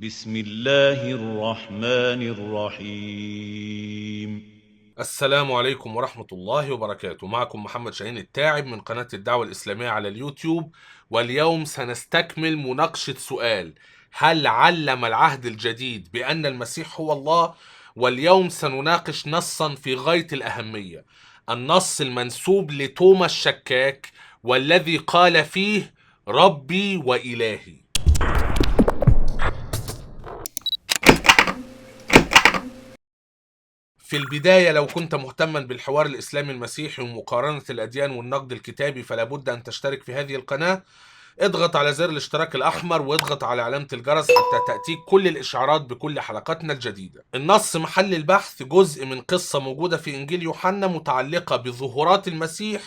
بسم الله الرحمن الرحيم. السلام عليكم ورحمة الله وبركاته. معكم محمد شاهين التاعب من قناة الدعوة الإسلامية على اليوتيوب. واليوم سنستكمل مناقشة سؤال: هل علم العهد الجديد بأن المسيح هو الله؟ واليوم سنناقش نصا في غاية الأهمية، النص المنسوب لتوما الشكاك والذي قال فيه ربي وإلهي. في البداية، لو كنت مهتما بالحوار الإسلامي المسيحي ومقارنة الأديان والنقد الكتابي، فلا بد أن تشترك في هذه القناة. اضغط على زر الاشتراك الأحمر واضغط على علامة الجرس حتى تأتيك كل الإشعارات بكل حلقاتنا الجديدة. النص محل البحث جزء من قصة موجودة في إنجيل يوحنا متعلقة بظهورات المسيح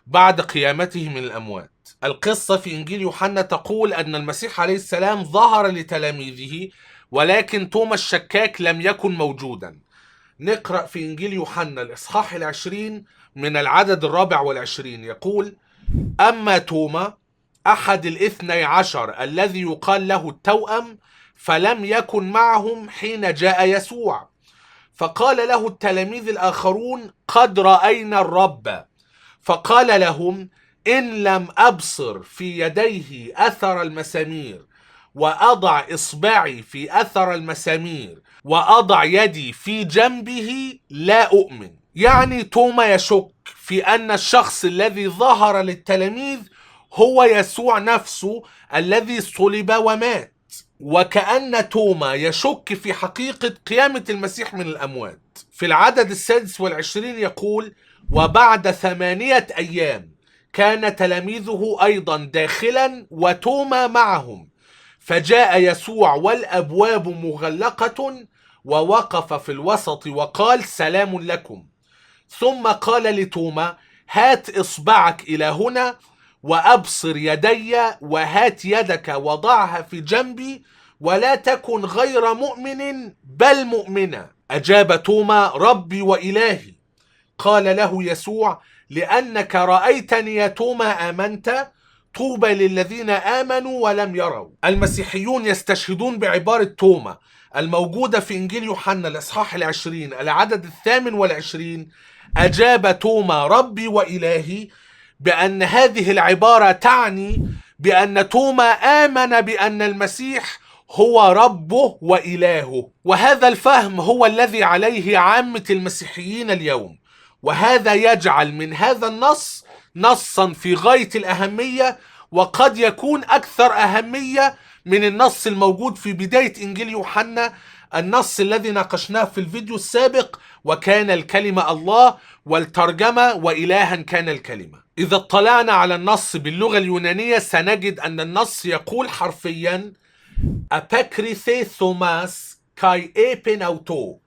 بعد قيامته من الأموات. القصة في إنجيل يوحنا تقول أن المسيح عليه السلام ظهر لتلاميذه، ولكن توما الشكاك لم يكن موجودا. نقرأ في إنجيل يوحنا الإصحاح 20 من العدد 24، يقول: أما توما أحد 12 الذي يقال له التوأم فلم يكن معهم حين جاء يسوع، فقال له التلاميذ الآخرون: قد رأينا الرب. فقال لهم: إن لم أبصر في يديه أثر المسامير، وأضع إصبعي في أثر المسامير، وأضع يدي في جنبه، لا أؤمن. يعني توما يشك في أن الشخص الذي ظهر للتلاميذ هو يسوع نفسه الذي صلب ومات، وكأن توما يشك في حقيقة قيامة المسيح من الأموات. في العدد 26 يقول: وبعد 8 أيام كان تلاميذه أيضا داخلا وتوما معهم، فجاء يسوع والأبواب مغلقة ووقف في الوسط وقال: سلام لكم. ثم قال لتوما: هات إصبعك إلى هنا وأبصر يدي، وهات يدك وضعها في جنبي، ولا تكن غير مؤمن بل مؤمنا. أجاب توما: ربي وإلهي. قال له يسوع: لأنك رأيتني يا توما آمنت، طوبى للذين آمنوا ولم يروا. المسيحيون يستشهدون بعبارة توما الموجودة في إنجيل يوحنا الإصحاح 20 العدد 28: أجاب توما ربي وإلهي، بأن هذه العبارة تعني بأن توما آمن بأن المسيح هو ربه وإلهه. وهذا الفهم هو الذي عليه عامة المسيحيين اليوم، وهذا يجعل من هذا النص نصا في غاية الأهمية، وقد يكون أكثر أهمية من النص الموجود في بداية إنجيل يوحنا، النص الذي ناقشناه في الفيديو السابق: وكان الكلمة الله، والترجمة: وإلها كان الكلمة. إذا اطلعنا على النص باللغة اليونانية سنجد أن النص يقول حرفيا: أباكريثي ثوماس كاي إيبن أوتو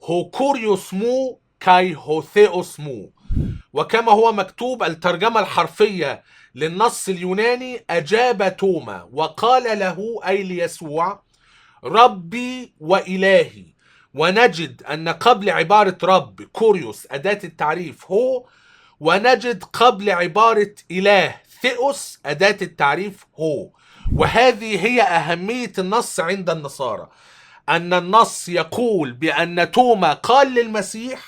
هو كوريوس مو كاي هوثيوس مو. وكما هو مكتوب الترجمة الحرفية للنص اليوناني: أجاب توما وقال له، أي ليسوع، ربي وإلهي. ونجد أن قبل عبارة رب كوريوس أداة التعريف هو، ونجد قبل عبارة إله ثيوس أداة التعريف هو. وهذه هي أهمية النص عند النصارى، أن النص يقول بأن توما قال للمسيح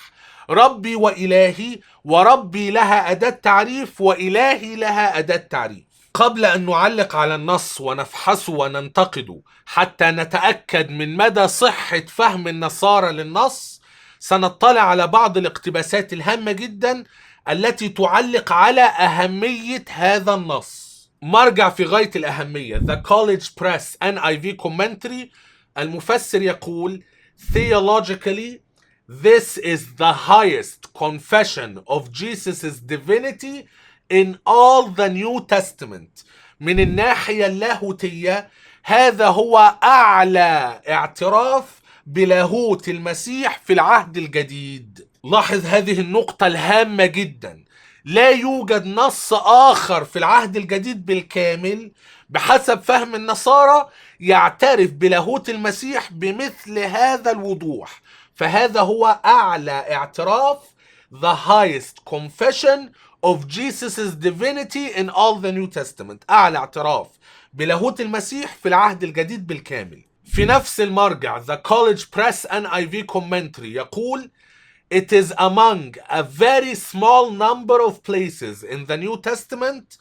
ربي وإلهي، وربي لها أداة تعريف وإلهي لها أداة تعريف. قبل أن نعلق على النص ونفحصه وننتقده حتى نتأكد من مدى صحة فهم النصارى للنص، سنطلع على بعض الاقتباسات الهامة جدا التي تعلق على أهمية هذا النص. مرجع في غاية الأهمية: The College Press NIV Commentary. المفسر يقول: Theologically, this is the highest confession of Jesus' divinity in all the New Testament. من الناحية اللاهوتية هذا هو أعلى اعتراف بلاهوت المسيح في العهد الجديد. لاحظ هذه النقطة الهامة جدا: لا يوجد نص آخر في العهد الجديد بالكامل بحسب فهم النصارى يعترف بلاهوت المسيح بمثل هذا الوضوح. فهذا هو أعلى اعتراف، the highest confession of Jesus' divinity in all the New Testament، أعلى اعتراف بلاهوت المسيح في العهد الجديد بالكامل. في نفس المرجع The College Press NIV Commentary يقول It is among a very small number of places in the New Testament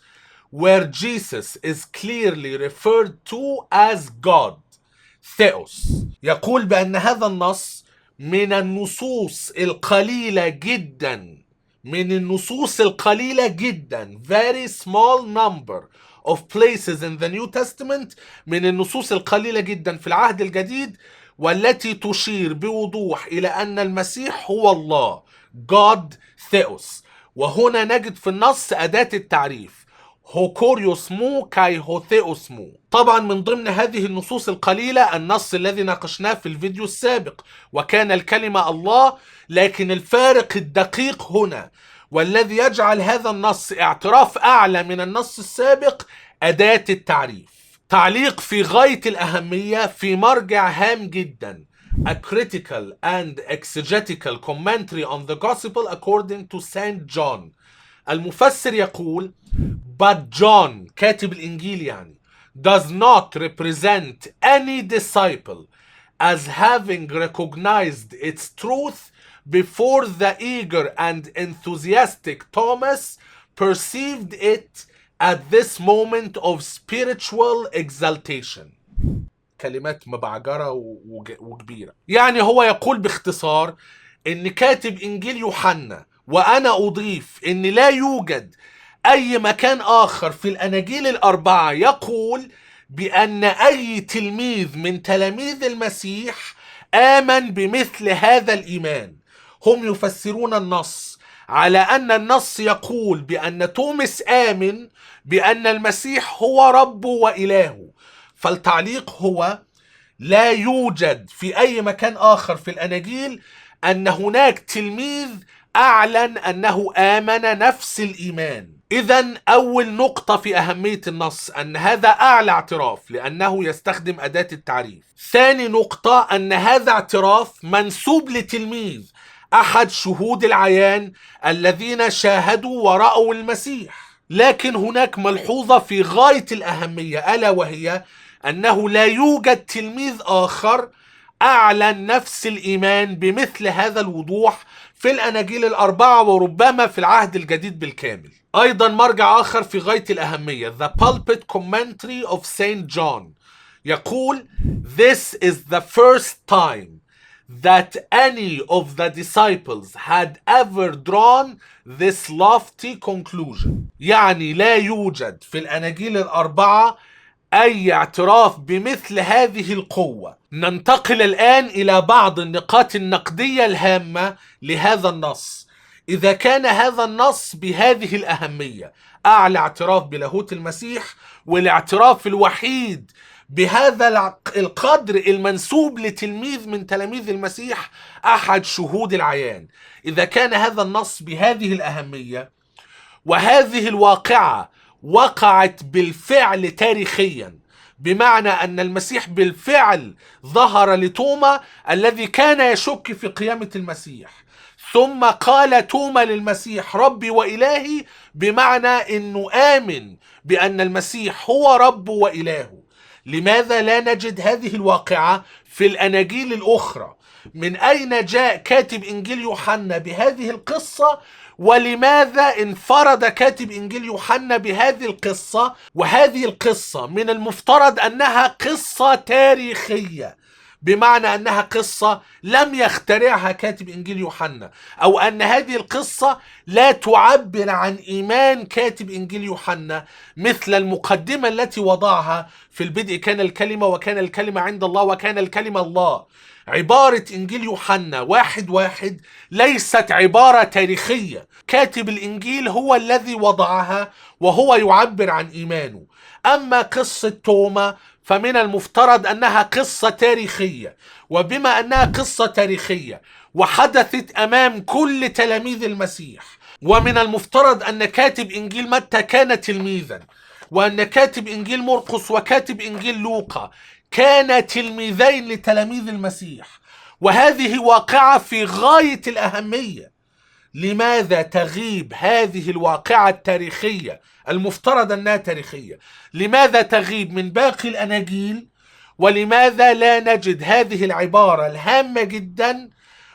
where Jesus is clearly referred to as God, Theos. يقول بأن هذا النص من النصوص القليلة جدا very small number of places in the New Testament من النصوص القليلة جدا في العهد الجديد والتي تشير بوضوح إلى أن المسيح هو الله God Theos. وهنا نجد في النص أداة التعريف هوكوريوس مو كاي هوثيوس مو. طبعا من ضمن هذه النصوص القليلة النص الذي ناقشناه في الفيديو السابق وكان الكلمة الله، لكن الفارق الدقيق هنا والذي يجعل هذا النص اعتراف أعلى من النص السابق أداة التعريف. تعليق في غاية الأهمية في مرجع هام جدا A critical and exegetical commentary on the gospel according to Saint John. المفسر يقول But John كاتب الإنجيل يعني does not represent any disciple as having recognized its truth before the eager and enthusiastic Thomas perceived it at this moment of spiritual exaltation. كلمات مبعجرة وكبيرة. يعني هو يقول باختصار إن كاتب إنجيل يوحنا وأنا أضيف إن لا يوجد أي مكان آخر في الأناجيل الأربعة يقول بأن أي تلميذ من تلاميذ المسيح آمن بمثل هذا الإيمان. هم يفسرون النص على أن النص يقول بأن توماس آمن بأن المسيح هو رب وإله. فالتعليق هو لا يوجد في أي مكان آخر في الأناجيل أن هناك تلميذ أعلن أنه آمن نفس الإيمان. إذن أول نقطة في أهمية النص أن هذا أعلى اعتراف لأنه يستخدم أداة التعريف. ثاني نقطة أن هذا اعتراف منسوب لتلميذ أحد شهود العيان الذين شاهدوا ورأوا المسيح. لكن هناك ملحوظة في غاية الأهمية ألا وهي أنه لا يوجد تلميذ آخر أعلن نفس الإيمان بمثل هذا الوضوح في الأناجيل الأربعة وربما في العهد الجديد بالكامل. أيضا مرجع آخر في غاية الأهمية The Pulpit Commentary of Saint John يقول This is the first time that any of the disciples had ever drawn this lofty conclusion. يعني لا يوجد في الأناجيل الأربعة أي اعتراف بمثل هذه القوة. ننتقل الآن إلى بعض النقاط النقدية الهامة لهذا النص. إذا كان هذا النص بهذه الأهمية أعلى اعتراف بلاهوت المسيح والاعتراف الوحيد بهذا القدر المنسوب لتلميذ من تلاميذ المسيح أحد شهود العيان، إذا كان هذا النص بهذه الأهمية وهذه الواقعة وقعت بالفعل تاريخيا، بمعنى أن المسيح بالفعل ظهر لتوما الذي كان يشك في قيامة المسيح، ثم قال توما للمسيح ربي وإلهي، بمعنى أنه آمن بأن المسيح هو رب وإله. لماذا لا نجد هذه الواقعة في الأناجيل الأخرى؟ من أين جاء كاتب إنجيل يوحنا بهذه القصة؟ ولماذا انفرد كاتب إنجيل يوحنا بهذه القصة؟ وهذه القصة من المفترض أنها قصة تاريخية، بمعنى أنها قصة لم يخترعها كاتب إنجيل يوحنا، أو أن هذه القصة لا تعبر عن إيمان كاتب إنجيل يوحنا مثل المقدمة التي وضعها في البدء كان الكلمة وكان الكلمة عند الله وكان الكلمة الله. عبارة إنجيل يوحنا 1:1 ليست عبارة تاريخية، كاتب الإنجيل هو الذي وضعها وهو يعبر عن إيمانه. أما قصة توما فمن المفترض أنها قصة تاريخية، وبما أنها قصة تاريخية وحدثت أمام كل تلاميذ المسيح، ومن المفترض أن كاتب إنجيل متى كان تلميذا، وأن كاتب إنجيل مرقس وكاتب إنجيل لوقا كان تلميذين لتلاميذ المسيح، وهذه واقعة في غاية الأهمية. لماذا تغيب هذه الواقعة التاريخية المفترض أنها تاريخية؟ لماذا تغيب من باقي الأناجيل ولماذا لا نجد هذه العبارة الهامة جدا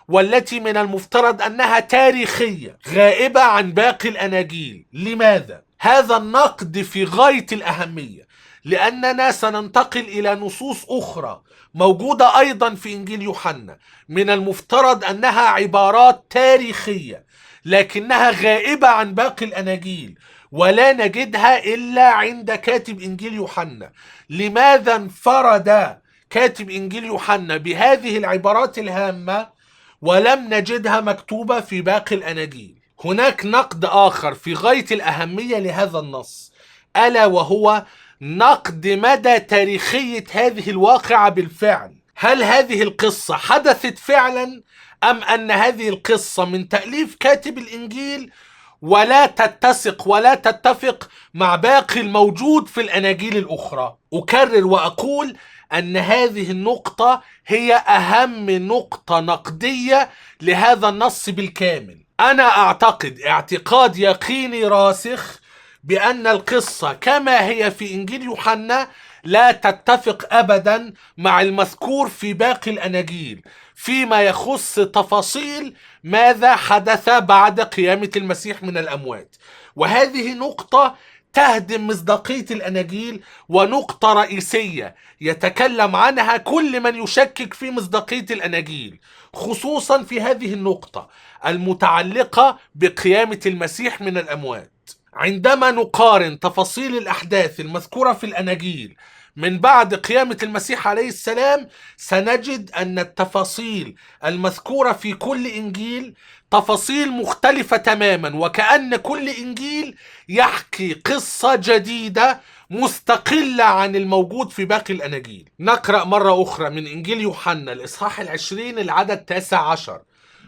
والتي من المفترض أنها تاريخية غائبة عن باقي الأناجيل؟ لماذا؟ هذا النقد في غاية الأهمية، لأننا سننتقل إلى نصوص أخرى موجودة أيضا في إنجيل يوحنا من المفترض أنها عبارات تاريخية لكنها غائبة عن باقي الأناجيل ولا نجدها إلا عند كاتب إنجيل يوحنا. لماذا انفرد كاتب إنجيل يوحنا بهذه العبارات الهامة ولم نجدها مكتوبة في باقي الأناجيل؟ هناك نقد آخر في غاية الأهمية لهذا النص، ألا وهو نقد مدى تاريخية هذه الواقعة بالفعل. هل هذه القصة حدثت فعلا أم أن هذه القصة من تأليف كاتب الإنجيل ولا تتسق ولا تتفق مع باقي الموجود في الأناجيل الأخرى؟ أكرر وأقول أن هذه النقطة هي أهم نقطة نقدية لهذا النص بالكامل. أنا أعتقد اعتقاد يقيني راسخ بأن القصة كما هي في إنجيل يوحنا لا تتفق أبدا مع المذكور في باقي الأناجيل فيما يخص تفاصيل ماذا حدث بعد قيامة المسيح من الأموات. وهذه نقطة تهدم مصداقية الأناجيل ونقطة رئيسية يتكلم عنها كل من يشكك في مصداقية الأناجيل، خصوصا في هذه النقطة المتعلقة بقيامة المسيح من الأموات. عندما نقارن تفاصيل الأحداث المذكورة في الأناجيل من بعد قيامة المسيح عليه السلام سنجد أن التفاصيل المذكورة في كل إنجيل تفاصيل مختلفة تماما، وكأن كل إنجيل يحكي قصة جديدة مستقلة عن الموجود في باقي الأناجيل. نقرأ مرة أخرى من إنجيل يوحنا الإصحاح 20 العدد 19: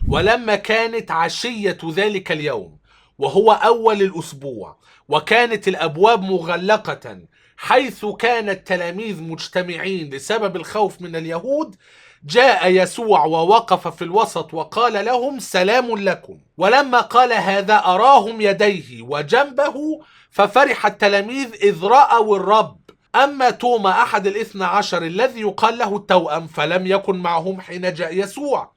ولما كانت عشية ذلك اليوم وهو أول الأسبوع وكانت الأبواب مغلقة حيث كان التلاميذ مجتمعين لسبب الخوف من اليهود، جاء يسوع ووقف في الوسط وقال لهم: سلام لكم. ولما قال هذا أراهم يديه وجنبه، ففرح التلاميذ إذ رأوا الرب. أما توما أحد 12 الذي يقال له التوأم فلم يكن معهم حين جاء يسوع،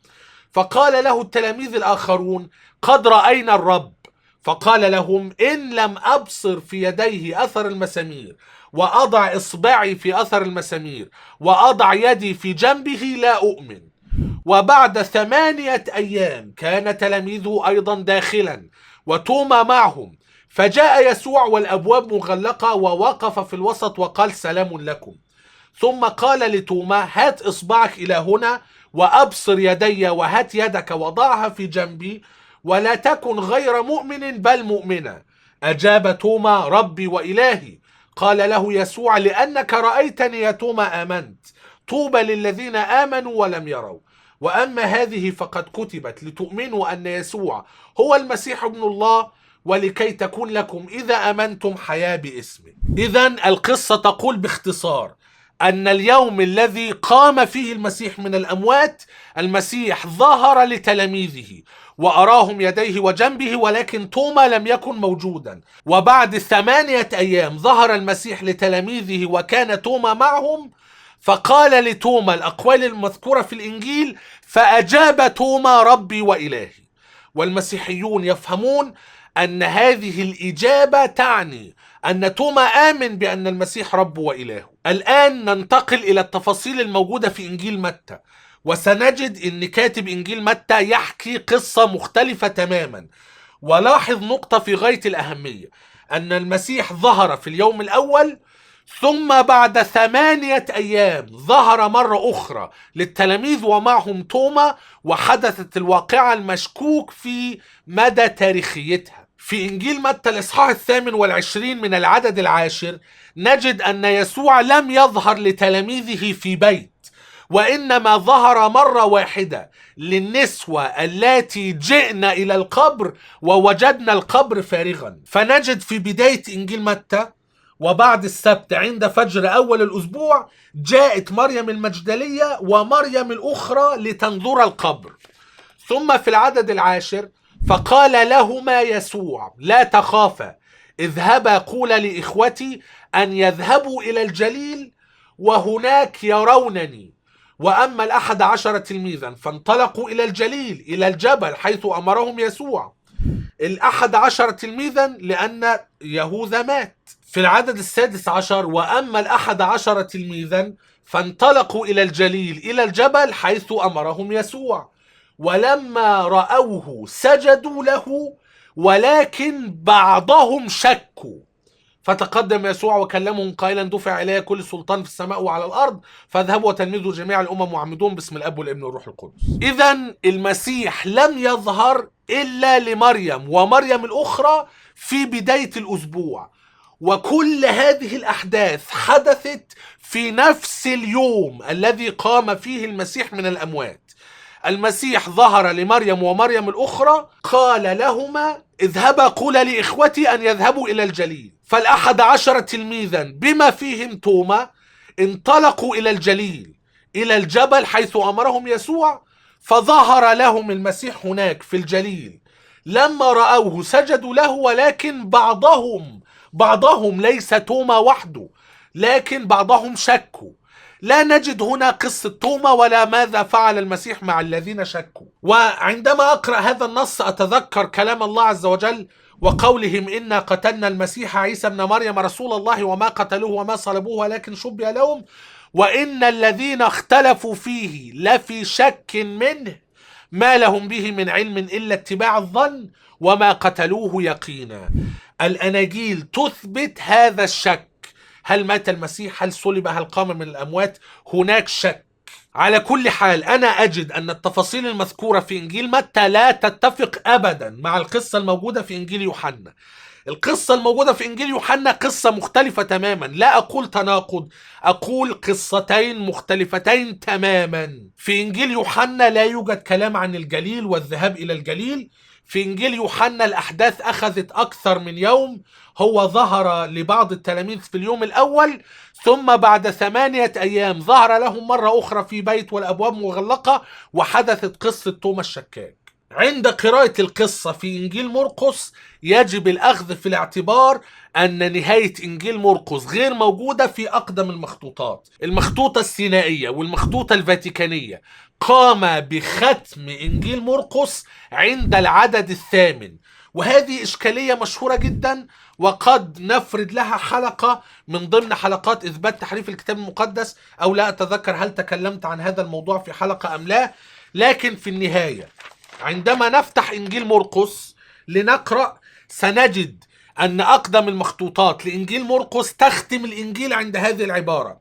فقال له التلاميذ الآخرون: قد رأينا الرب. فقال لهم: إن لم أبصر في يديه أثر المسامير وأضع إصبعي في أثر المسامير وأضع يدي في جنبه لا أؤمن. وبعد 8 أيام كان تلاميذه أيضا داخلا وتوما معهم، فجاء يسوع والأبواب مغلقة ووقف في الوسط وقال: سلام لكم. ثم قال لتوما: هات إصبعك إلى هنا وأبصر يدي، وهات يدك وضعها في جنبي، ولا تكن غير مؤمن بل مؤمنا. أجاب توما: ربي وإلهي. قال له يسوع: لأنك رأيتني يا توما آمنت. طوبى للذين آمنوا ولم يروا. وأما هذه فقد كتبت لتؤمنوا أن يسوع هو المسيح ابن الله، ولكي تكون لكم إذا آمنتم حياة باسمه. إذن القصة تقول باختصار أن اليوم الذي قام فيه المسيح من الأموات، المسيح ظهر لتلاميذه وأراهم يديه وجنبه، ولكن توما لم يكن موجودا. وبعد 8 أيام ظهر المسيح لتلاميذه وكان توما معهم، فقال لتوما الأقوال المذكورة في الإنجيل: فأجاب توما: ربي وإلهي. والمسيحيون يفهمون أن هذه الإجابة تعني أن توما آمن بأن المسيح رب وإله. الآن ننتقل إلى التفاصيل الموجودة في إنجيل متى، وسنجد أن كاتب إنجيل متى يحكي قصة مختلفة تماما. ولاحظ نقطة في غاية الأهمية: أن المسيح ظهر في اليوم الأول، ثم بعد 8 أيام ظهر مرة أخرى للتلاميذ ومعهم توما، وحدثت الواقعة المشكوك في مدى تاريخيتها. في إنجيل متى الإصحاح 28 من العدد 10 نجد أن يسوع لم يظهر لتلاميذه في بيت، وإنما ظهر مرة واحدة للنسوة التي جئن إلى القبر ووجدنا القبر فارغا. فنجد في بداية إنجيل متى: وبعد السبت عند فجر أول الأسبوع جاءت مريم المجدلية ومريم الأخرى لتنظر القبر. ثم في العدد 10: فقال لهما يسوع: لا تخافا، اذهبا قولا لإخوتي أن يذهبوا إلى الجليل وهناك يرونني. وأما ال11 تلميذا فانطلقوا إلى الجليل إلى الجبل حيث أمرهم يسوع. 11 تلميذا لأن يهوذا مات. في العدد 16: وأما 11 تلميذا فانطلقوا إلى الجليل إلى الجبل حيث أمرهم يسوع، ولما رأوه سجدوا له ولكن بعضهم شكوا. فتقدم يسوع وكلمهم قائلا: دفع إلي كل سلطان في السماء وعلى الأرض، فاذهبوا وتلمذوا جميع الأمم وعمدوهم باسم الأب والابن والروح القدس. إذن المسيح لم يظهر إلا لمريم ومريم الأخرى في بداية الأسبوع، وكل هذه الأحداث حدثت في نفس اليوم الذي قام فيه المسيح من الأموات. المسيح ظهر لمريم ومريم الأخرى، قال لهما: اذهبا قولا لإخوتي أن يذهبوا إلى الجليل. فال11 تلميذا بما فيهم توما انطلقوا إلى الجليل إلى الجبل حيث أمرهم يسوع، فظهر لهم المسيح هناك في الجليل. لما رأوه سجدوا له، ولكن بعضهم ليس توما وحده، لكن بعضهم شكوا. لا نجد هنا قصة توما ولا ماذا فعل المسيح مع الذين شكوا. وعندما أقرأ هذا النص أتذكر كلام الله عز وجل وقولهم: إنا قتلنا المسيح عيسى ابن مريم رسول الله وما قتلوه وما صلبوه ولكن شبه لهم، وإن الذين اختلفوا فيه لفي شك منه، ما لهم به من علم إلا اتباع الظن، وما قتلوه يقينا. الأناجيل تثبت هذا الشك. هل مات المسيح؟ هل صلب؟ هل قام من الأموات؟ هناك شك. على كل حال أنا أجد أن التفاصيل المذكورة في إنجيل متى لا تتفق أبدا مع القصة الموجودة في إنجيل يوحنا. القصة الموجودة في إنجيل يوحنا قصة مختلفة تماما. لا أقول تناقض، أقول قصتين مختلفتين تماما. في إنجيل يوحنا لا يوجد كلام عن الجليل والذهاب إلى الجليل. في إنجيل يوحنا الأحداث أخذت أكثر من يوم. هو ظهر لبعض التلاميذ في اليوم الأول، ثم بعد 8 أيام ظهر لهم مرة أخرى في بيت والأبواب مغلقة، وحدثت قصة توما الشكاك. عند قراءة القصة في إنجيل مرقس يجب الأخذ في الاعتبار أن نهاية إنجيل مرقس غير موجودة في أقدم المخطوطات. المخطوطة السينائية والمخطوطة الفاتيكانية قام بختم إنجيل مرقس عند العدد 8، وهذه إشكالية مشهورة جدا، وقد نفرد لها حلقة من ضمن حلقات إثبات تحريف الكتاب المقدس، أو لا أتذكر هل تكلمت عن هذا الموضوع في حلقة أم لا. لكن في النهاية عندما نفتح إنجيل مرقس لنقرأ سنجد أن أقدم المخطوطات لإنجيل مرقس تختم الإنجيل عند هذه العبارة: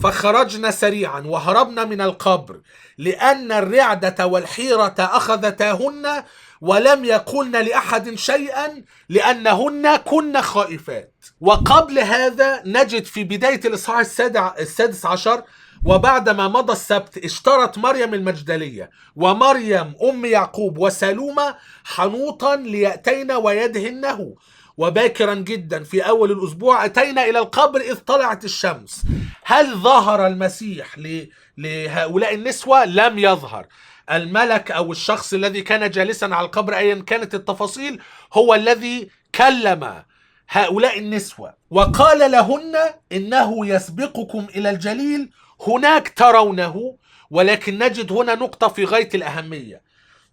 فخرجنا سريعا وهربنا من القبر لأن الرعدة والحيرة أخذتاهن ولم يقولن لأحد شيئا لأنهن كن خائفات. وقبل هذا نجد في بداية الإصحاح 16: وبعدما مضى السبت اشترت مريم المجدلية ومريم أم يعقوب وسالومة حنوطا ليأتين ويدهنه، وباكرا جدا في أول الأسبوع أتينا إلى القبر إذ طلعت الشمس. هل ظهر المسيح لهؤلاء النسوة؟ لم يظهر. الملك أو الشخص الذي كان جالسا على القبر أيا كانت التفاصيل هو الذي كلم هؤلاء النسوة وقال لهن: إنه يسبقكم إلى الجليل، هناك ترونه. ولكن نجد هنا نقطة في غاية الأهمية: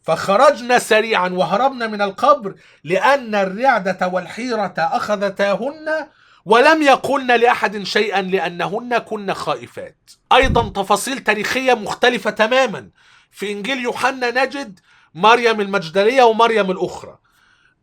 فخرجنا سريعا وهربنا من القبر لأن الرعدة والحيرة أخذتاهن ولم يقولن لأحد شيئا لأنهن كن خائفات. أيضا تفاصيل تاريخية مختلفة تماما. في إنجيل يوحنا نجد مريم المجدلية ومريم الأخرى،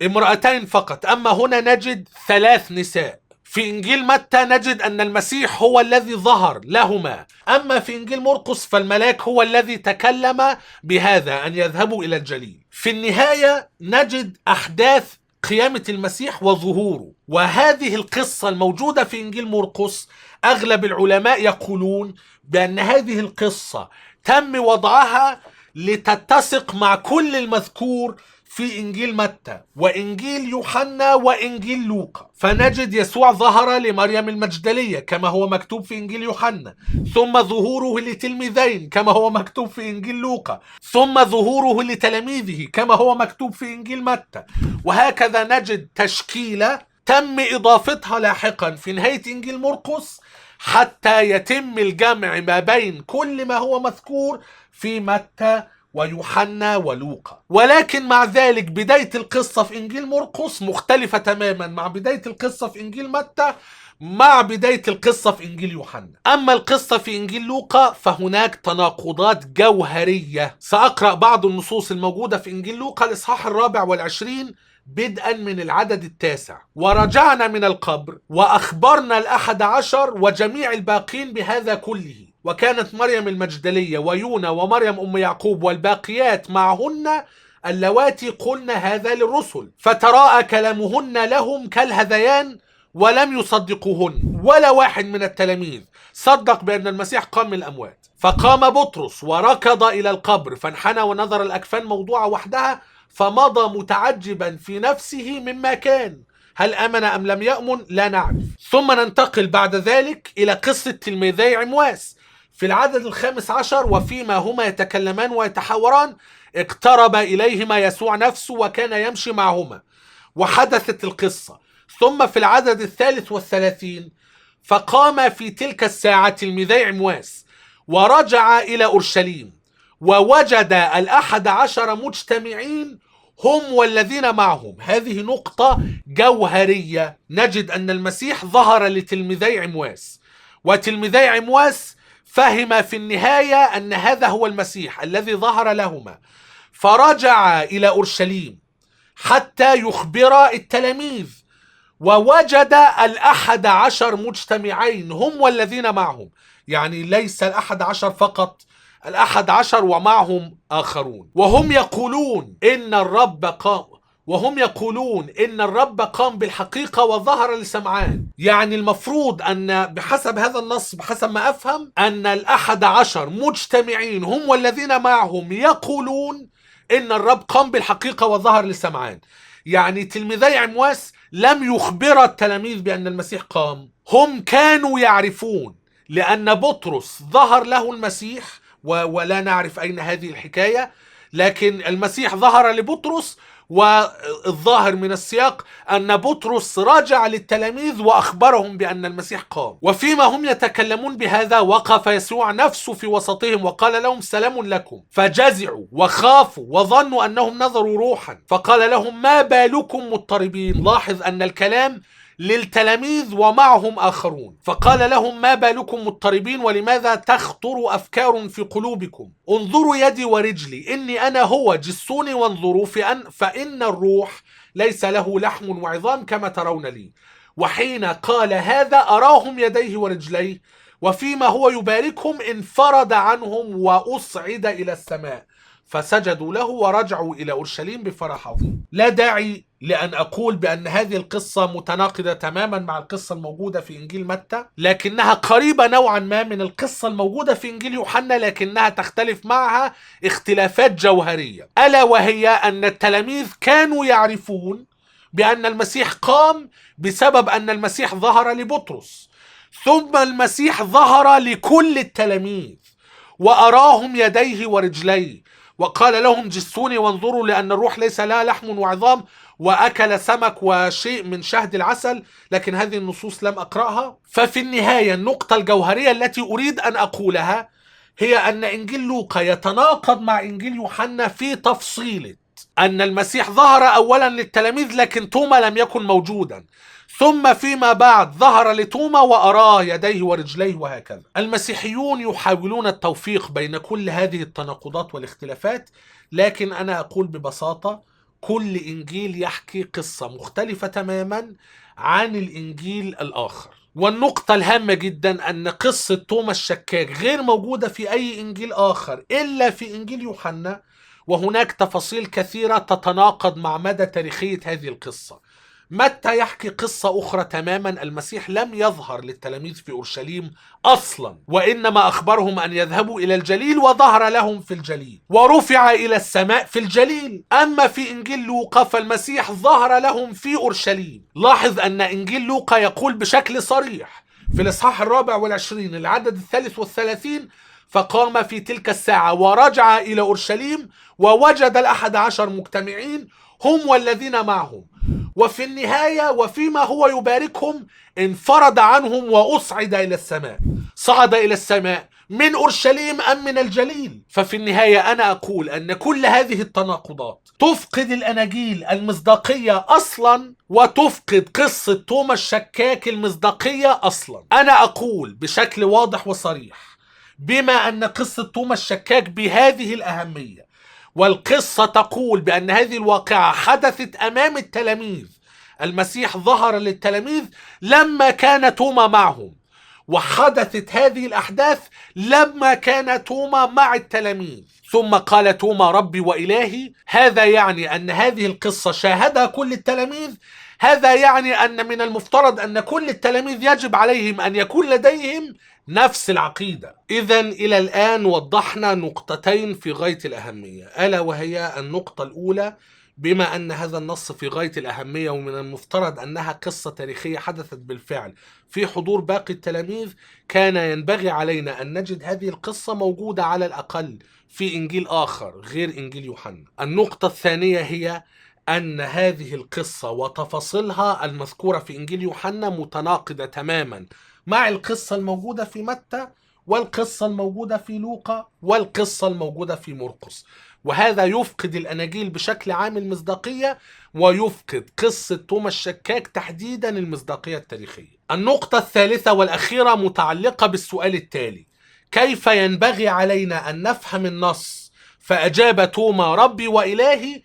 امرأتين فقط. أما هنا نجد 3 نساء. في إنجيل متى نجد أن المسيح هو الذي ظهر لهما. أما في إنجيل مرقس فالملاك هو الذي تكلم بهذا أن يذهبوا إلى الجليل. في النهاية نجد أحداث قيامة المسيح وظهوره. وهذه القصة الموجودة في إنجيل مرقس أغلب العلماء يقولون بأن هذه القصة تم وضعها لتتسق مع كل المذكور في إنجيل متى وإنجيل يوحنا وإنجيل لوقا. فنجد يسوع ظهر لمريم المجدلية كما هو مكتوب في إنجيل يوحنا، ثم ظهوره لتلميذين كما هو مكتوب في إنجيل لوقا، ثم ظهوره لتلاميذه كما هو مكتوب في إنجيل متى. وهكذا نجد تشكيلة تم إضافتها لاحقا في نهاية إنجيل مرقس حتى يتم الجمع ما بين كل ما هو مذكور في متى ويوحنا ولوقا. ولكن مع ذلك بداية القصة في إنجيل مرقس مختلفة تماما مع بداية القصة في إنجيل متى مع بداية القصة في إنجيل يوحنا. أما القصة في إنجيل لوقا فهناك تناقضات جوهرية. سأقرأ بعض النصوص الموجودة في إنجيل لوقا الإصحاح 24 بدءا من العدد 9. ورجعنا من القبر وأخبرنا 11 وجميع الباقين بهذا كله، وكانت مريم المجدلية ويونا ومريم أم يعقوب والباقيات معهن اللواتي قلن هذا للرسل، فتراءى كلامهن لهم كالهذيان ولم يصدقوهن، ولا واحد من التلاميذ صدق بأن المسيح قام من الأموات. فقام بطرس وركض إلى القبر فانحنى ونظر الأكفان موضوعة وحدها، فمضى متعجبا في نفسه مما كان. هل آمن أم لم يأمن لا نعرف. ثم ننتقل بعد ذلك إلى قصة تلميذي عمواس في العدد 15. وفيما هما يتكلمان ويتحاوران اقترب إليهما يسوع نفسه وكان يمشي معهما، وحدثت القصة. ثم في العدد 33 فقام في تلك الساعة تلميذي عمواس ورجع إلى أورشليم ووجد 11 مجتمعين هم والذين معهم. هذه نقطة جوهرية. نجد أن المسيح ظهر لتلميذي عمواس، وتلميذي عمواس فهم في النهاية أن هذا هو المسيح الذي ظهر لهما، فرجع إلى أورشليم حتى يخبر التلاميذ، ووجد 11 مجتمعين هم والذين معهم. يعني ليس 11 فقط، 11 ومعهم آخرون، وهم يقولون إن الرب قام بالحقيقة وظهر لسمعان. يعني المفروض أن بحسب هذا النص، بحسب ما أفهم، أن 11 مجتمعين هم والذين معهم يقولون إن الرب قام بالحقيقة وظهر لسمعان. يعني تلميذي عمواس لم يخبر التلاميذ بأن المسيح قام، هم كانوا يعرفون، لأن بطرس ظهر له المسيح ولا نعرف أين هذه الحكاية، لكن المسيح ظهر لبطرس، والظاهر من السياق أن بطرس رجع للتلاميذ وأخبرهم بأن المسيح قام. وفيما هم يتكلمون بهذا وقف يسوع نفسه في وسطهم وقال لهم سلام لكم، فجزعوا وخافوا وظنوا أنهم نظروا روحا، فقال لهم ما بالكم مضطربين. لاحظ أن الكلام للتلاميذ ومعهم آخرون. فقال لهم ما بالكم مضطربين ولماذا تخطر أفكار في قلوبكم؟ انظروا يدي ورجلي، إني أنا هو، جسوني وانظروا فإن الروح ليس له لحم وعظام كما ترون لي. وحين قال هذا أراهم يديه ورجليه، وفيما هو يباركهم انفرد عنهم وأصعد إلى السماء، فسجدوا له ورجعوا إلى أورشليم بفرح عظيم. لا داعي لأن أقول بأن هذه القصة متناقضة تماما مع القصة الموجودة في إنجيل متى، لكنها قريبة نوعا ما من القصة الموجودة في إنجيل يوحنا، لكنها تختلف معها اختلافات جوهرية، ألا وهي أن التلاميذ كانوا يعرفون بأن المسيح قام بسبب أن المسيح ظهر لبطرس، ثم المسيح ظهر لكل التلاميذ وأراهم يديه ورجليه وقال لهم جسوني وانظروا، لأن الروح ليس لها لحم وعظام، وأكل سمك وشيء من شهد العسل. لكن هذه النصوص لم أقرأها. ففي النهاية النقطة الجوهرية التي أريد أن أقولها هي أن إنجيل لوقا يتناقض مع إنجيل يوحنا في تفصيلة أن المسيح ظهر أولا للتلاميذ لكن توما لم يكن موجودا، ثم فيما بعد ظهر لتوما وأراه يديه ورجليه وهكذا. المسيحيون يحاولون التوفيق بين كل هذه التناقضات والاختلافات، لكن أنا أقول ببساطة كل إنجيل يحكي قصة مختلفة تماما عن الإنجيل الآخر. والنقطة الهامة جدا أن قصة توما الشكاك غير موجودة في أي إنجيل آخر إلا في إنجيل يوحنا، وهناك تفاصيل كثيرة تتناقض مع مدى تاريخية هذه القصة. متى يحكي قصة أخرى تماما، المسيح لم يظهر للتلاميذ في أورشليم أصلا، وإنما أخبرهم أن يذهبوا إلى الجليل وظهر لهم في الجليل ورفع إلى السماء في الجليل. أما في إنجيل لوقا فالمسيح ظهر لهم في أورشليم. لاحظ أن إنجيل لوقا يقول بشكل صريح في الإصحاح 24 العدد 33 فقام في تلك الساعة ورجع إلى أورشليم ووجد 11 مجتمعين هم والذين معهم، وفي النهاية وفيما هو يباركهم انفرد عنهم وأصعد إلى السماء. صعد إلى السماء من أورشليم أم من الجليل؟ ففي النهاية أنا أقول أن كل هذه التناقضات تفقد الأناجيل المصداقية أصلا، وتفقد قصة توما الشكاك المصداقية أصلا. أنا أقول بشكل واضح وصريح، بما أن قصة توما الشكاك بهذه الأهمية، والقصة تقول بأن هذه الواقعة حدثت أمام التلاميذ، المسيح ظهر للتلاميذ لما كان توما معهم، وحدثت هذه الأحداث لما كان توما مع التلاميذ، ثم قال توما ربي وإلهي. هذا يعني أن هذه القصة شاهدها كل التلاميذ. هذا يعني أن من المفترض أن كل التلاميذ يجب عليهم أن يكون لديهم نفس العقيدة. إذن إلى الآن وضحنا نقطتين في غاية الأهمية، ألا وهي النقطة الأولى، بما أن هذا النص في غاية الأهمية ومن المفترض أنها قصة تاريخية حدثت بالفعل في حضور باقي التلاميذ، كان ينبغي علينا أن نجد هذه القصة موجودة على الأقل في إنجيل آخر غير إنجيل يوحنا. النقطة الثانية هي أن هذه القصة وتفاصيلها المذكورة في إنجيل يوحنا متناقضة تماما مع القصة الموجودة في متى، والقصة الموجودة في لوقا، والقصة الموجودة في مرقس، وهذا يفقد الأناجيل بشكل عام المصداقية، ويفقد قصة توما الشكاك تحديدا المصداقية التاريخية. النقطة الثالثة والأخيرة متعلقة بالسؤال التالي: كيف ينبغي علينا أن نفهم النص؟ فأجاب توما ربي وإلهي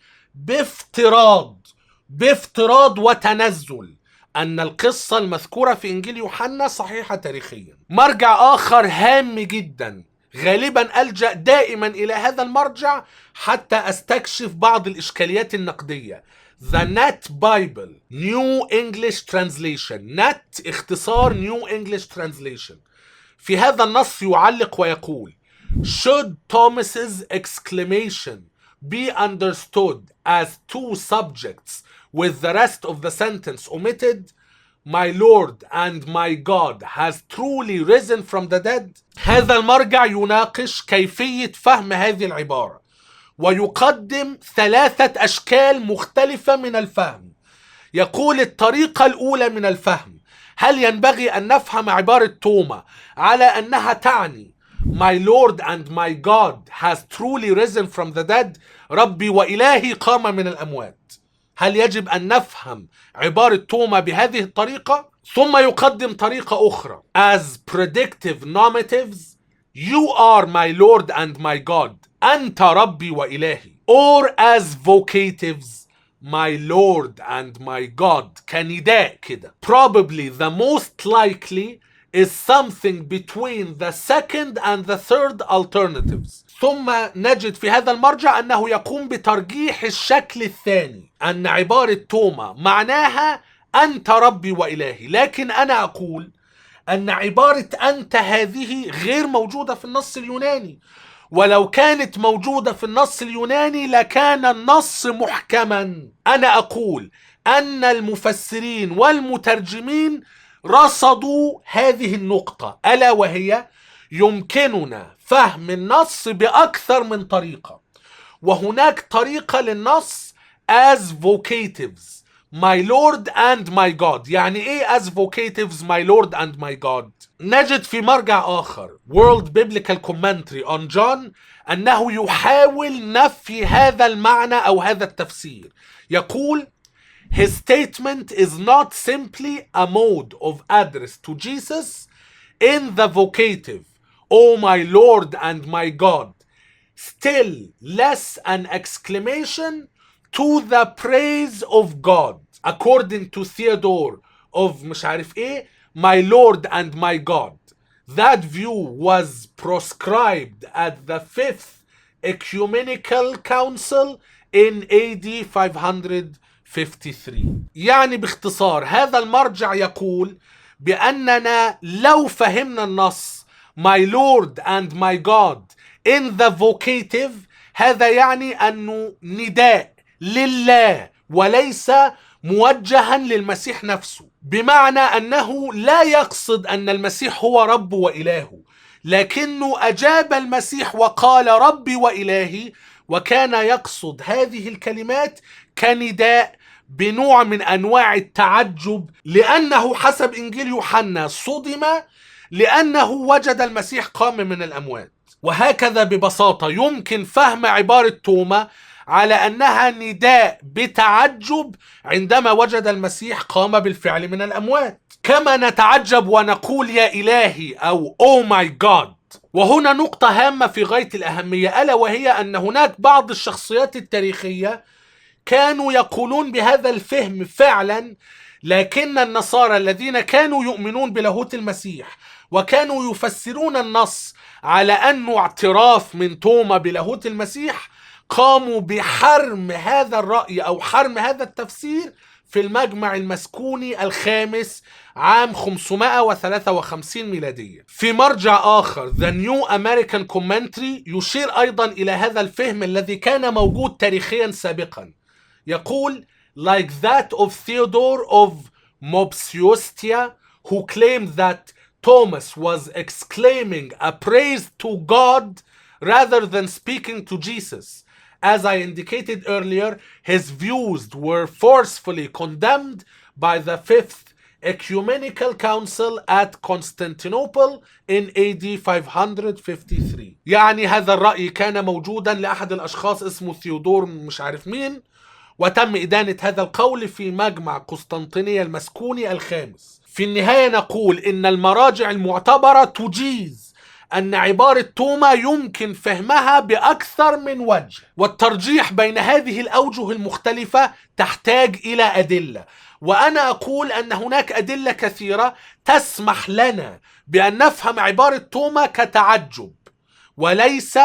بافتراض وتنزل أن القصة المذكورة في إنجيل يوحنا صحيحة تاريخيا. مرجع آخر هام جدا، غالبا ألجأ دائما إلى هذا المرجع حتى أستكشف بعض الإشكاليات النقدية. The Net Bible New English Translation. Net اختصار New English Translation. في هذا النص يعلق ويقول: Should Thomas's exclamation be understood as two subjects with the rest of the sentence omitted? My Lord and my God has truly risen from the dead. هذا المرجع يناقش كيفية فهم هذه العبارة، ويقدم 3 أشكال مختلفة من الفهم. يقول الطريقة الأولى من الفهم: هل ينبغي أن نفهم عبارة توما على أنها تعني My Lord and my God has truly risen from the dead؟ ربي وإلهي قام من الأموات. هل يجب أن نفهم عبارة توما بهذه الطريقة؟ ثم يقدم طريقة أخرى: As predictive nomatives, You are my Lord and my God. أنت ربي وإلهي. Or as vocatives, My Lord and my God. كنداء كده. Probably the most likely is something between the second and the third alternatives. ثم نجد في هذا المرجع أنه يقوم بترجيح الشكل الثاني، أن عبارة توما معناها أنت ربي وإلهي، لكن أنا أقول أن عبارة أنت هذه غير موجودة في النص اليوناني، ولو كانت موجودة في النص اليوناني لكان النص محكما. أنا أقول أن المفسرين والمترجمين رصدوا هذه النقطة، ألا وهي يمكننا فهم النص بأكثر من طريقة، وهناك طريقة للنص as vocatives my Lord and my God. يعني إيه as vocatives my Lord and my God؟ نجد في مرجع آخر World Biblical Commentary on John أنه يحاول نفي هذا المعنى أو هذا التفسير. يقول His statement is not simply a mode of address to Jesus in the vocative, Oh my Lord and my God, still less an exclamation to the praise of God. According to Theodore of مش عارف ايه, my Lord and my God. That view was proscribed at the 5th Ecumenical Council in AD 553. يعني باختصار هذا المرجع يقول بأننا لو فهمنا النص my Lord and my God in the vocative, هذا يعني أنه نداء لله وليس موجها للمسيح نفسه، بمعنى أنه لا يقصد أن المسيح هو رب وإله، لكنه أجاب المسيح وقال ربي وإلهي، وكان يقصد هذه الكلمات كنداء بنوع من أنواع التعجب، لأنه حسب إنجيل يوحنا صدم لأنه وجد المسيح قام من الأموات. وهكذا ببساطة يمكن فهم عبارة توما على أنها نداء بتعجب عندما وجد المسيح قام بالفعل من الأموات، كما نتعجب ونقول يا إلهي أو Oh my God. وهنا نقطة هامة في غاية الأهمية، ألا وهي أن هناك بعض الشخصيات التاريخية كانوا يقولون بهذا الفهم فعلا، لكن النصارى الذين كانوا يؤمنون بلاهوت المسيح وكانوا يفسرون النص على أنه اعتراف من توما بلاهوت المسيح قاموا بحرم هذا الرأي أو حرم هذا التفسير في المجمع المسكوني الخامس عام 553 ميلادية. في مرجع آخر The New American Commentary يشير أيضا إلى هذا الفهم الذي كان موجود تاريخيا سابقا. يقول like that of Theodore of Mopsuestia who claimed that Thomas was exclaiming a praise to God rather than speaking to Jesus. As I indicated earlier, his views were forcefully condemned by the Fifth Ecumenical Council at Constantinople in AD 553. يعني هذا الرأي كان موجودا لأحد الأشخاص اسمه ثيودور مش عارف مين، وتم إدانة هذا القول في مجمع قسطنطينية المسكوني الخامس. في النهاية نقول إن المراجع المعتبرة تجيز أن عبارة توما يمكن فهمها بأكثر من وجه، والترجيح بين هذه الأوجه المختلفة تحتاج إلى أدلة، وأنا أقول أن هناك أدلة كثيرة تسمح لنا بأن نفهم عبارة توما كتعجب وليس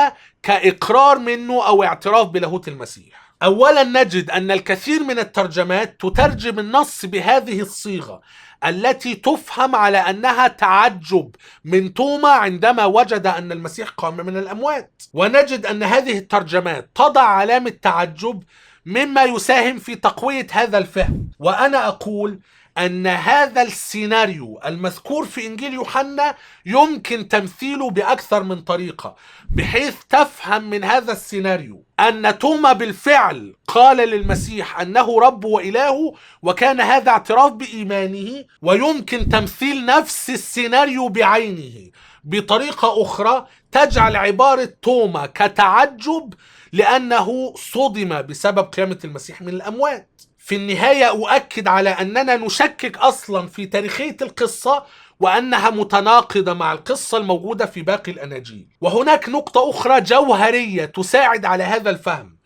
كإقرار منه أو اعتراف بلاهوت المسيح. أولا نجد أن الكثير من الترجمات تترجم النص بهذه الصيغة التي تفهم على أنها تعجب من توما عندما وجد أن المسيح قام من الأموات، ونجد أن هذه الترجمات تضع علامة تعجب مما يساهم في تقوية هذا الفهم. وأنا أقول أن هذا السيناريو المذكور في إنجيل يوحنا يمكن تمثيله بأكثر من طريقة، بحيث تفهم من هذا السيناريو أن توما بالفعل قال للمسيح أنه رب وإله، وكان هذا اعتراف بإيمانه، ويمكن تمثيل نفس السيناريو بعينه بطريقة أخرى تجعل عبارة توما كتعجب لأنه صدم بسبب قيامة المسيح من الأموات. في النهاية أؤكد على أننا نشكك أصلا في تاريخية القصة وأنها متناقضة مع القصة الموجودة في باقي الأناجيل. وهناك نقطة أخرى جوهرية تساعد على هذا الفهم،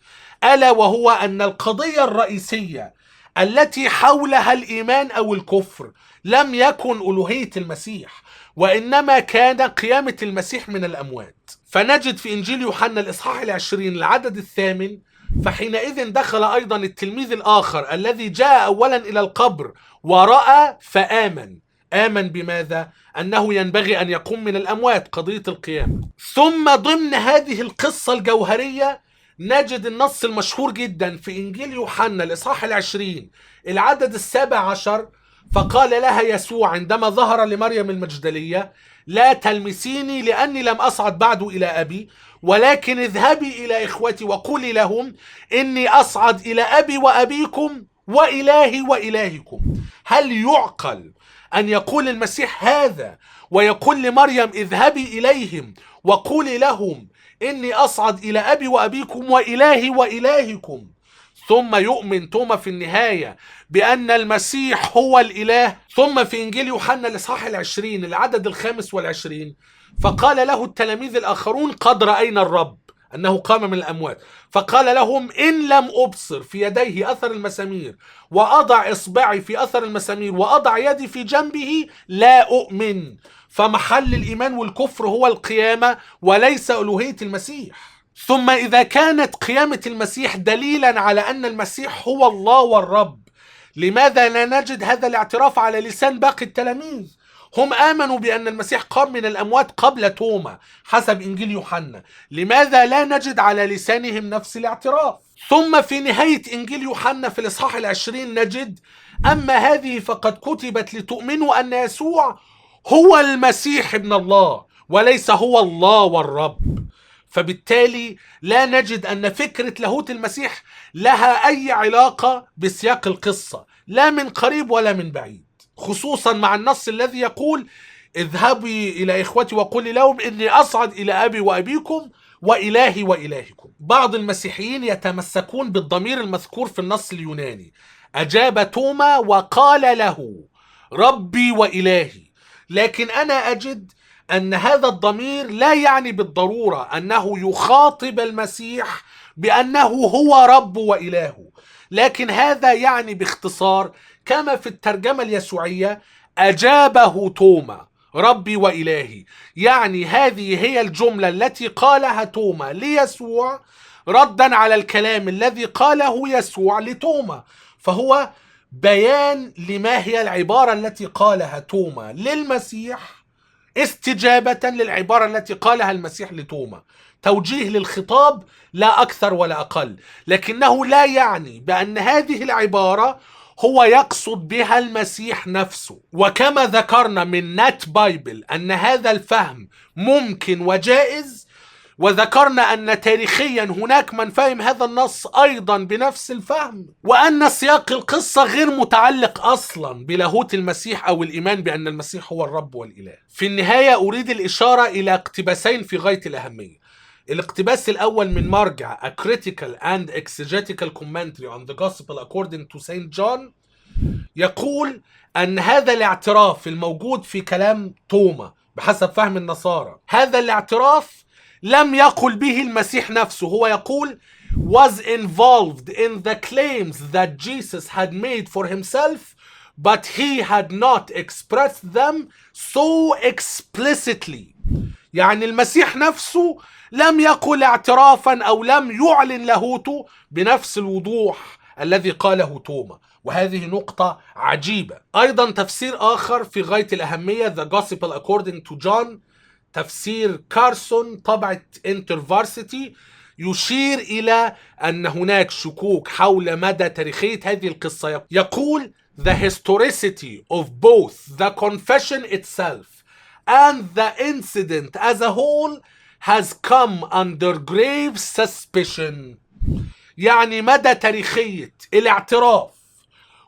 ألا وهو أن القضية الرئيسية التي حولها الإيمان أو الكفر لم يكن ألوهية المسيح، وإنما كان قيامة المسيح من الأموات. فنجد في إنجيل يوحنا الإصحاح 20 العدد 8: فحينئذ دخل أيضا التلميذ الآخر الذي جاء أولا إلى القبر ورأى فآمن. آمن بماذا؟ أنه ينبغي أن يقوم من الأموات، قضية القيامة. ثم ضمن هذه القصة الجوهرية نجد النص المشهور جدا في إنجيل يوحنا الإصحاح 20 العدد 17: فقال لها يسوع عندما ظهر لمريم المجدلية: لا تلمسيني لأني لم أصعد بعد إلى أبي، ولكن اذهبي إلى إخوتي وقولي لهم إني أصعد إلى أبي وأبيكم وإلهي وإلهكم. هل يعقل أن يقول المسيح هذا ويقول لمريم اذهبي إليهم وقولي لهم إني أصعد إلى أبي وأبيكم وإلهي وإلهكم، ثم يؤمن توما في النهاية بأن المسيح هو الإله؟ ثم في إنجيل يوحنا الإصحاح 20 العدد 25: فقال له التلاميذ الآخرون: قد رأينا الرب، أنه قام من الأموات. فقال لهم: إن لم أبصر في يديه أثر المسامير وأضع إصبعي في أثر المسامير وأضع يدي في جنبه لا أؤمن. فمحل الإيمان والكفر هو القيامة وليس ألوهية المسيح. ثم إذا كانت قيامة المسيح دليلا على أن المسيح هو الله والرب، لماذا لا نجد هذا الاعتراف على لسان باقي التلاميذ؟ هم آمنوا بأن المسيح قام من الأموات قبل توما حسب إنجيل يوحنا، لماذا لا نجد على لسانهم نفس الاعتراف؟ ثم في نهاية إنجيل يوحنا في الإصحاح 20 نجد: أما هذه فقد كتبت لتؤمنوا أن يسوع هو المسيح ابن الله وليس هو الله والرب. فبالتالي لا نجد أن فكرة لاهوت المسيح لها أي علاقة بسياق القصة، لا من قريب ولا من بعيد، خصوصا مع النص الذي يقول اذهبي إلى إخوتي وقولي لهم إني أصعد إلى أبي وأبيكم وإلهي وإلهكم. بعض المسيحيين يتمسكون بالضمير المذكور في النص اليوناني، أجاب توما وقال له ربي وإلهي، لكن أنا أجد أن هذا الضمير لا يعني بالضرورة أنه يخاطب المسيح بأنه هو رب وإله، لكن هذا يعني باختصار كما في الترجمة اليسوعية أجابه توما ربي وإلهي، يعني هذه هي الجملة التي قالها توما ليسوع ردا على الكلام الذي قاله يسوع لتوما، فهو بيان لما هي العبارة التي قالها توما للمسيح استجابة للعبارة التي قالها المسيح لتوما، توجيه للخطاب لا أكثر ولا أقل، لكنه لا يعني بأن هذه العبارة هو يقصد بها المسيح نفسه. وكما ذكرنا من نت بايبل أن هذا الفهم ممكن وجائز، وذكرنا أن تاريخيا هناك من فهم هذا النص أيضا بنفس الفهم، وأن سياق القصة غير متعلق أصلا بلاهوت المسيح أو الإيمان بأن المسيح هو الرب والإله. في النهاية أريد الإشارة إلى اقتباسين في غاية الأهمية. الاقتباس الأول من مرجع A Critical and Exegetical Commentary on the Gospel According to Saint John يقول أن هذا الاعتراف الموجود في كلام توما بحسب فهم النصارى، هذا الاعتراف لم يقل به المسيح نفسه، هو يقول was involved in the claims that Jesus had made for himself but he had not expressed them so explicitly. يعني المسيح نفسه لم يقل اعترافا أو لم يعلن لاهوته بنفس الوضوح الذي قاله توما، وهذه نقطة عجيبة. أيضا تفسير آخر في غاية الأهمية The Gospel According to John، تفسير كارسون طبعة انترفارسيتي، يشير إلى أن هناك شكوك حول مدى تاريخية هذه القصة. يقول The historicity of both the confession itself and the incident as a whole has come under grave suspicion. يعني مدى تاريخية الاعتراف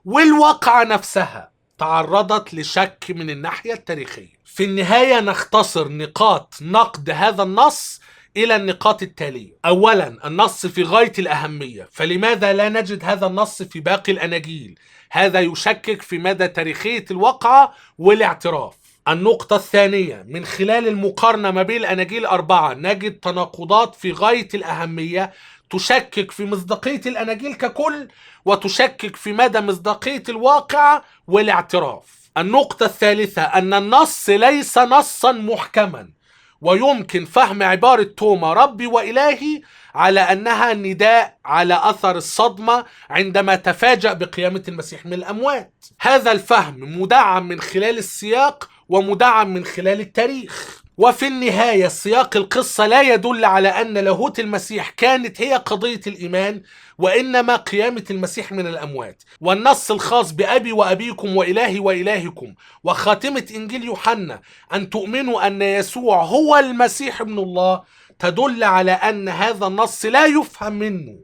والواقعة نفسها تعرضت لشك من الناحية التاريخية. في النهاية نختصر نقاط نقد هذا النص إلى النقاط التالية. أولا، النص في غاية الأهمية، فلماذا لا نجد هذا النص في باقي الأناجيل؟ هذا يشكك في مدى تاريخية الواقعة والاعتراف. النقطة الثانية، من خلال المقارنة ما بين الأناجيل الأربعة نجد تناقضات في غاية الأهمية تشكك في مصداقية الأناجيل ككل، وتشكك في مدى مصداقية الواقع والاعتراف. النقطة الثالثة، أن النص ليس نصا محكما، ويمكن فهم عبارة توما ربي وإلهي على أنها نداء على أثر الصدمة عندما تفاجأ بقيامة المسيح من الأموات. هذا الفهم مدعم من خلال السياق ومدعم من خلال التاريخ. وفي النهاية سياق القصة لا يدل على أن لاهوت المسيح كانت هي قضية الإيمان، وإنما قيامة المسيح من الأموات. والنص الخاص بأبي وأبيكم وإلهي وإلهكم وخاتمة إنجيل يوحنا أن تؤمنوا أن يسوع هو المسيح ابن الله تدل على أن هذا النص لا يفهم منه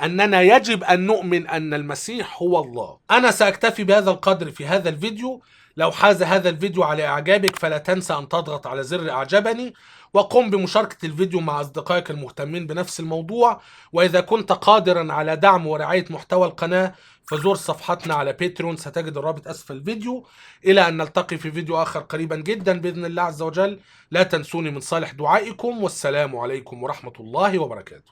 أننا يجب أن نؤمن أن المسيح هو الله. أنا سأكتفي بهذا القدر في هذا الفيديو. لو حاز هذا الفيديو على إعجابك فلا تنسى أن تضغط على زر إعجابني، وقم بمشاركة الفيديو مع أصدقائك المهتمين بنفس الموضوع. وإذا كنت قادرا على دعم ورعاية محتوى القناة فزور صفحتنا على باتريون، ستجد الرابط أسفل الفيديو. إلى أن نلتقي في فيديو آخر قريبا جدا بإذن الله عز وجل، لا تنسوني من صالح دعائكم، والسلام عليكم ورحمة الله وبركاته.